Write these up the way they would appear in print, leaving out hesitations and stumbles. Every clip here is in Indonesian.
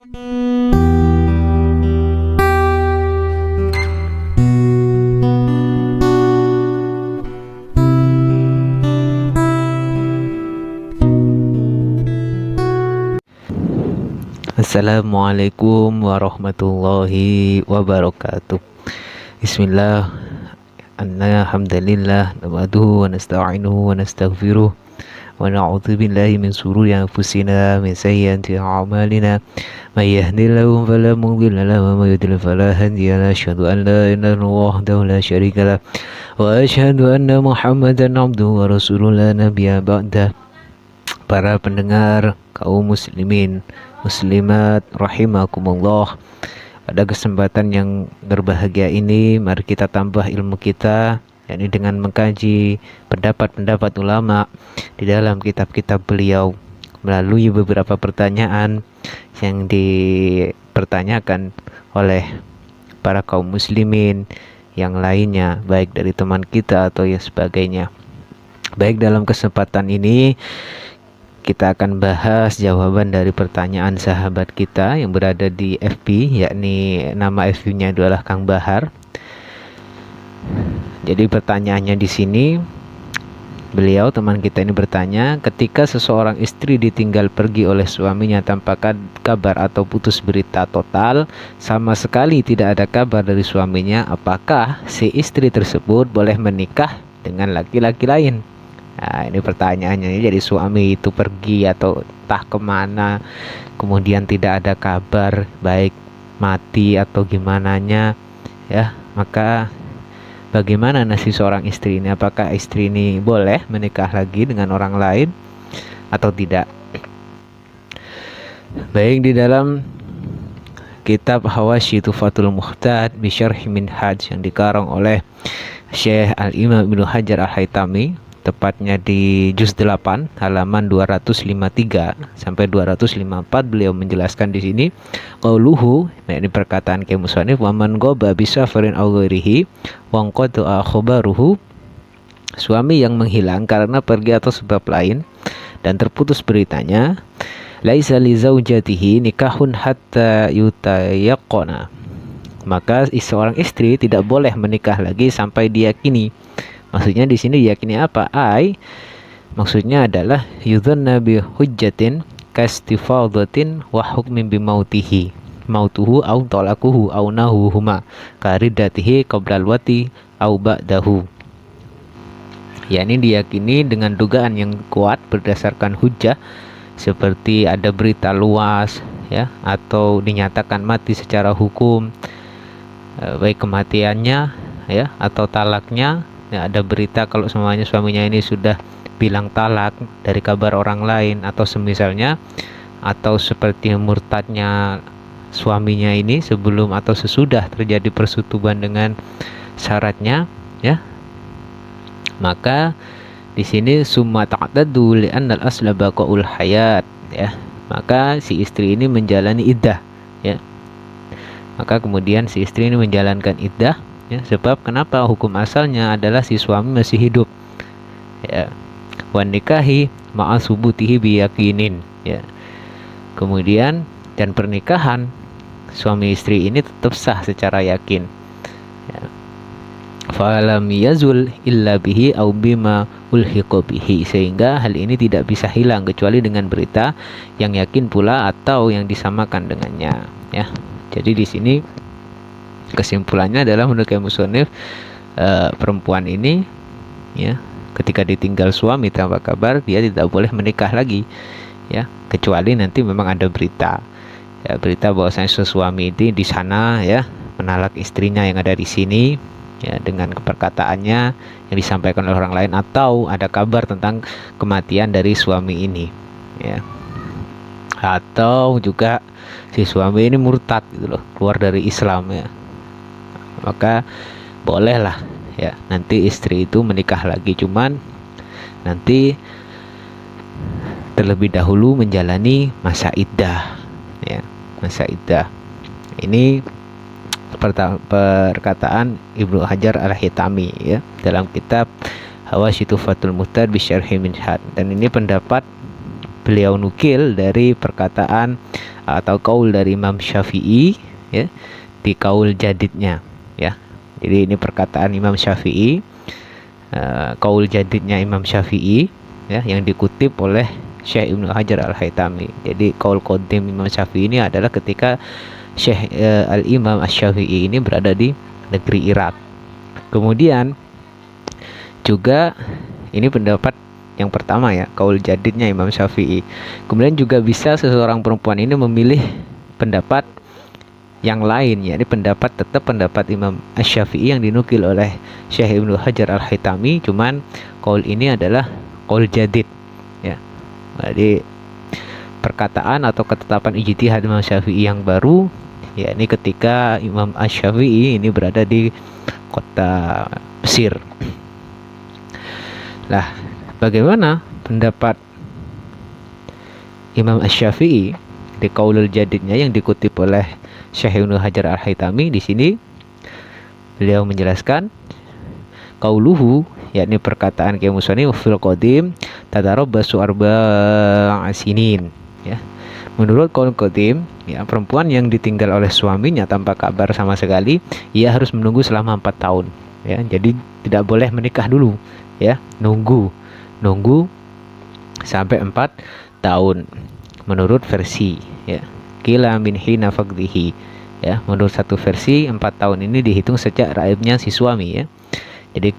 Assalamualaikum warahmatullahi wabarakatuh. Bismillah. Alhamdulillah nahmaduhu wa nasta'inuhu wa nastaghfiruh wa na'udzu billahi min shururi anfusina min sayyiati a'malina may yahdihillahu fala mudilla lahu wa may yudlil fala hadiya lahu asyhadu an la ilaha illallah wahdahu la syarika lahu wa asyhadu anna Muhammadan abduhu wa rasuluhu la nabiyya ba'dah. Para pendengar kaum muslimin muslimat rahimakumullah, pada kesempatan yang berbahagia ini mari kita tambah ilmu kita, yakni dengan mengkaji pendapat-pendapat ulama di dalam kitab-kitab beliau melalui beberapa pertanyaan yang dipertanyakan oleh para kaum muslimin yang lainnya, baik dari teman kita atau yang sebagainya. Baik, dalam kesempatan ini kita akan bahas jawaban dari pertanyaan sahabat kita yang berada di FB, yakni nama FB-nya adalah Kang Bahar. Jadi pertanyaannya di sini, beliau teman kita ini bertanya, ketika seseorang istri ditinggal pergi oleh suaminya tanpa kabar atau putus berita total, sama sekali tidak ada kabar dari suaminya, apakah si istri tersebut boleh menikah dengan laki-laki lain? Nah, ini pertanyaannya. Jadi suami itu pergi atau entah kemana, kemudian tidak ada kabar, baik mati atau gimananya, ya, maka bagaimana nasib seorang istri ini? Apakah istri ini boleh menikah lagi dengan orang lain atau tidak? Baik, di dalam kitab Hawasyi Tuhfatul Muhtad bi Syarh Minhaj yang dikarang oleh Syekh Al-Imam Ibnu Hajar Al-Haytami, tepatnya di juz 8 halaman 253 sampai 254, beliau menjelaskan di sini qauluhu, yakni perkataan Ki Musannif, wa man ghaba bi safarin aw ghairihi wa qata'a khabaruhu, suami yang menghilang karena pergi atau sebab lain dan terputus beritanya, laisa li zaujatihi nikahun hatta yutayaqqana, maka seorang istri tidak boleh menikah lagi sampai diyakini. Maksudnya di sini diyakini apa? Maksudnya adalah yudhanna bi hujjatin kastifadatin wa hukmin bi mautuhu au talaquhu au nahuhuma karidatihi qablal wati au ba'dahu. Yakni diyakini dengan dugaan yang kuat berdasarkan hujjah, seperti ada berita luas, ya, atau dinyatakan mati secara hukum, baik kematiannya, ya, atau talaknya. Ya, ada berita kalau semuanya suaminya ini sudah bilang talak dari kabar orang lain atau semisalnya, atau seperti murtadnya suaminya ini sebelum atau sesudah terjadi persetubuhan dengan syaratnya, ya, maka di sini summa ta'tadu li'anna al-asla baqaul hayat, ya, maka si istri ini menjalani iddah, ya, maka kemudian si istri ini menjalankan iddah, ya, sebab kenapa? Hukum asalnya adalah si suami masih hidup, ya, wan nikahi ma'a subutihi biyakinin, ya, kemudian dan pernikahan suami istri ini tetap sah secara yakin, ya, falam yazul illa bihi au bima ulhiqa bihi, sehingga hal ini tidak bisa hilang kecuali dengan berita yang yakin pula atau yang disamakan dengannya, ya. Jadi di sini kesimpulannya adalah menurut musannif, perempuan ini, ya, ketika ditinggal suami tanpa kabar, dia tidak boleh menikah lagi, ya, kecuali nanti memang ada berita, ya, berita bahwasanya suami ini di sana, ya, menalak istrinya yang ada di sini, ya, dengan perkataannya yang disampaikan oleh orang lain, atau ada kabar tentang kematian dari suami ini, ya, atau juga si suami ini murtad gitu loh, keluar dari Islam, ya, maka bolehlah, ya, nanti istri itu menikah lagi, cuman nanti terlebih dahulu menjalani masa iddah, ya, masa iddah. Ini perkataan Ibnu Hajar Al-Haytami, ya, dalam kitab Hawasyi Tuhfatul Muhtad bi Syarh Minhaj, dan ini pendapat beliau nukil dari perkataan atau kaul dari Imam Syafi'i, ya, di kaul jadidnya, ya. Jadi ini perkataan Imam Syafi'i, kaul jadidnya Imam Syafi'i, ya, yang dikutip oleh Syekh Ibnu Hajar Al-Haytami. Jadi kaul qadim Imam Syafi'i ini adalah ketika Syekh Al-Imam Asy-Syafi'i ini berada di negeri Irak. Kemudian juga ini pendapat yang pertama, ya, kaul jadidnya Imam Syafi'i. Kemudian juga bisa seseorang perempuan ini memilih pendapat yang lain, yakni tetap pendapat Imam Asy-Syafi'i yang dinukil oleh Syekh Ibnu Hajar Al-Haytami, cuman kaul ini adalah kaul jadid, ya. Jadi perkataan atau ketetapan ijtihad Imam Syafi'i yang baru, yakni ketika Imam Asy-Syafi'i ini berada di kota Mesir. Lah, bagaimana pendapat Imam Asy-Syafi'i di kaulul jadidnya yang dikutip oleh Syekh Ibnu Hajar Al-Haytami? Di sini beliau menjelaskan qauluhu, yakni perkataan Kiai Musani fil qadim tatarabbasu arba'asinin, ya. Menurut kaul qadim, ya, perempuan yang ditinggal oleh suaminya tanpa kabar sama sekali, ia harus menunggu selama 4 tahun, ya. Jadi tidak boleh menikah dulu, ya. Nunggu sampai 4 tahun menurut versi, ya. Qila min hina faqdihi, ya. Menurut satu versi 4 tahun ini dihitung sejak raibnya si suami, ya. Jadi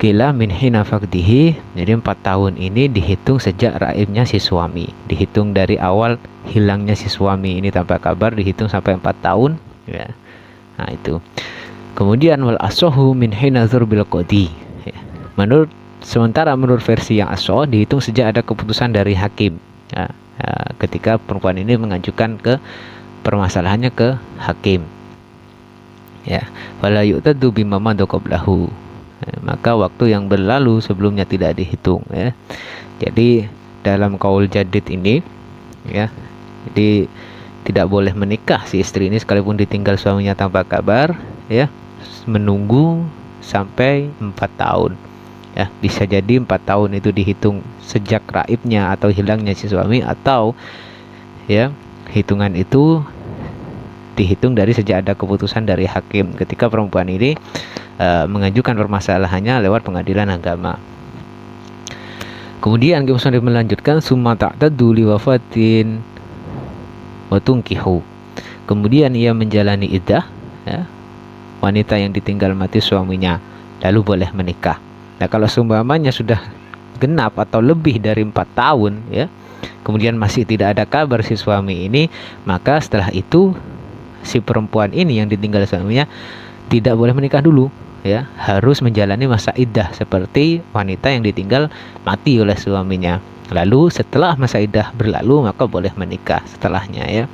qila min hina faqdihi, jadi 4 tahun ini dihitung sejak raibnya si suami, dihitung dari awal hilangnya si suami ini tanpa kabar, dihitung sampai 4 tahun, ya. Nah, itu. Kemudian wal asohu min hina dzurbil qadi, ya. Sementara menurut versi yang asoh dihitung sejak ada keputusan dari hakim, ya. Ketika perempuan ini mengajukan ke permasalahannya ke hakim, ya. Wala yu'tadu bima madha qablahu, maka waktu yang berlalu sebelumnya tidak dihitung, ya. Jadi dalam kaul jadid ini, ya, jadi tidak boleh menikah si istri ini sekalipun ditinggal suaminya tanpa kabar, ya, menunggu sampai 4 tahun, ya. Bisa jadi 4 tahun itu dihitung sejak raibnya atau hilangnya si suami, atau, ya, hitungan itu dihitung dari sejak ada keputusan dari hakim ketika perempuan ini mengajukan permasalahannya lewat pengadilan agama. Kemudian Kiai melanjutkan summa ta'taddu li wafatin wa tunkihu. Kemudian ia menjalani iddah, ya, wanita yang ditinggal mati suaminya, lalu boleh menikah. Nah, kalau seumpamanya sudah genap atau lebih dari 4 tahun, ya, kemudian masih tidak ada kabar si suami ini, maka setelah itu si perempuan ini yang ditinggal suaminya tidak boleh menikah dulu, ya, harus menjalani masa iddah seperti wanita yang ditinggal mati oleh suaminya. Lalu setelah masa iddah berlalu maka boleh menikah setelahnya, ya.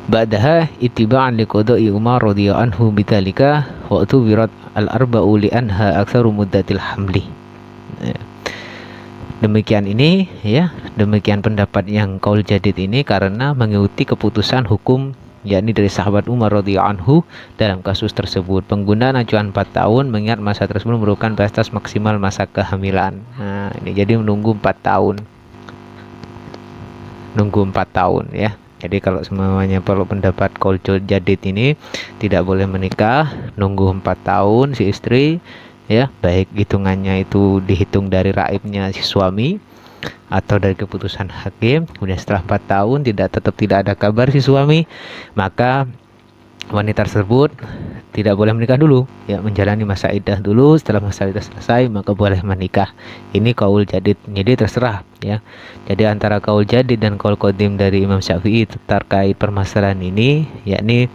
Ba'daha ittiba'an liqada'i Umar radhiyallahu anhu bidzalika wa tubirat al-arba'u li anha aktsaru muddatil hamli. Ya. Demikian ini, ya, demikian pendapat yang kaul jadid ini karena mengikuti keputusan hukum, yakni dari sahabat Umar radhiyallahu anhu dalam kasus tersebut. Penggunaan acuan 4 tahun mengingat masa tersebut merupakan batas maksimal masa kehamilan. Nah, ini jadi menunggu 4 tahun. Nunggu 4 tahun, ya. Jadi kalau semuanya perlu pendapat kaul jadid ini tidak boleh menikah, nunggu 4 tahun si istri, ya, baik hitungannya itu dihitung dari raibnya si suami atau dari keputusan hakim. Kemudian setelah 4 tahun tetap tidak ada kabar si suami, maka wanita tersebut tidak boleh menikah dulu, ya, menjalani masa iddah dulu. Setelah masa iddah selesai maka boleh menikah. Ini kaul jadid. Jadi terserah, ya. Jadi antara kaul jadid dan kaul qadim dari Imam Syafi'i terkait permasalahan ini, yakni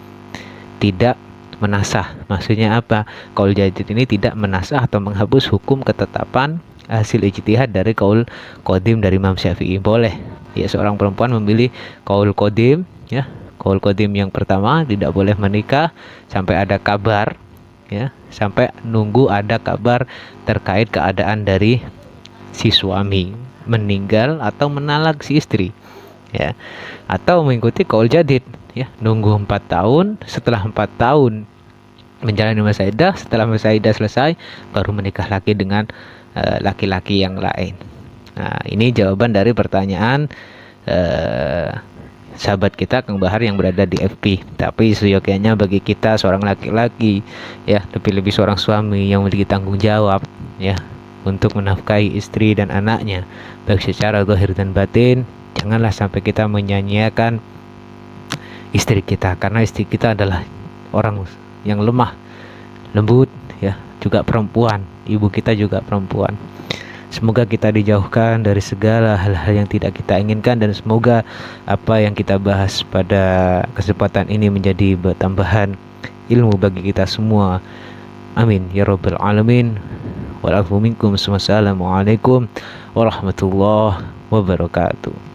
tidak menasah. Maksudnya apa? Kaul jadid ini tidak menasah atau menghapus hukum ketetapan hasil ijtihad dari kaul qadim dari Imam Syafi'i. Boleh, ya, seorang perempuan memilih kaul qadim, ya. Kaul qadim yang pertama tidak boleh menikah sampai ada kabar, ya, sampai nunggu ada kabar terkait keadaan dari si suami meninggal atau menalak si istri, ya. Atau mengikuti kaul jadid, ya, nunggu 4 tahun, setelah 4 tahun menjalani masa iddah, setelah masa iddah selesai baru menikah lagi dengan laki-laki yang lain. Nah, ini jawaban dari pertanyaan eh, sahabat kita Kang Bahar yang berada di FP. Tapi seyogyanya bagi kita seorang laki-laki, ya, lebih-lebih seorang suami yang memiliki tanggung jawab, ya, untuk menafkahi istri dan anaknya, baik secara zahir dan batin. Janganlah sampai kita menyanyiakan istri kita, karena istri kita adalah orang yang lemah, lembut, ya, juga perempuan. Ibu kita juga perempuan. Semoga kita dijauhkan dari segala hal-hal yang tidak kita inginkan, dan semoga apa yang kita bahas pada kesempatan ini menjadi tambahan ilmu bagi kita semua. Amin ya rabbal alamin. Walafu minkum. Wassalamualaikum warahmatullahi wabarakatuh.